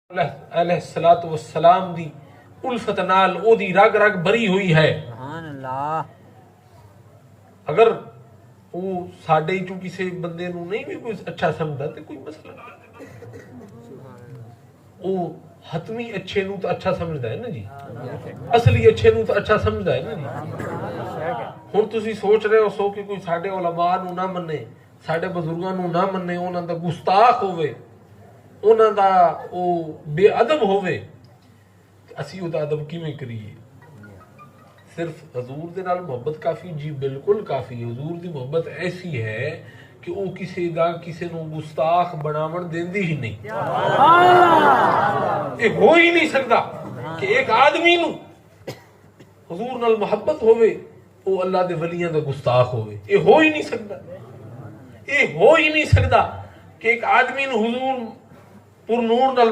अलैहिस्सलातु वस्सलाम दी उल्फत नाल ओदी रग रग भरी हुई है। अगर वो साडे चों किसी बंदे नूं नहीं भी कोई अच्छा समझदा ते कोई मसला नहीं, वो हतमी अच्छे नूं तो अच्छा समझदा है ना जी, असली अच्छे नूं तो अच्छा समझदा है ना जी। हुण तुसीं सोच रहे हो सो कि कोई साडे उलमा नूं ना मन्ने, साडे बजुर्गां नूं ना मन्ने, उन्हां दा गुस्ताख होवे, उन्हां दा वो बेअदब होवे, असी उहदा अदब किवें करिए? सिर्फ हजूर दे नाल मोहब्बत काफी जी? बिल्कुल काफी। हजूर दी मोहब्बत ऐसी है कि वो किसी दा किसी नूं गुस्ताख बनावण देंदी ही नहीं। ये हो ही नहीं सकता कि एक आदमी नूं हजूर नाल मोहब्बत होवे वो अल्लाह दे वलियां दा गुस्ताख होवे। ये हो ही नहीं सकता, ये हो ही नहीं सकता कि एक आदमी नूं हुजूर पुर नूर नाल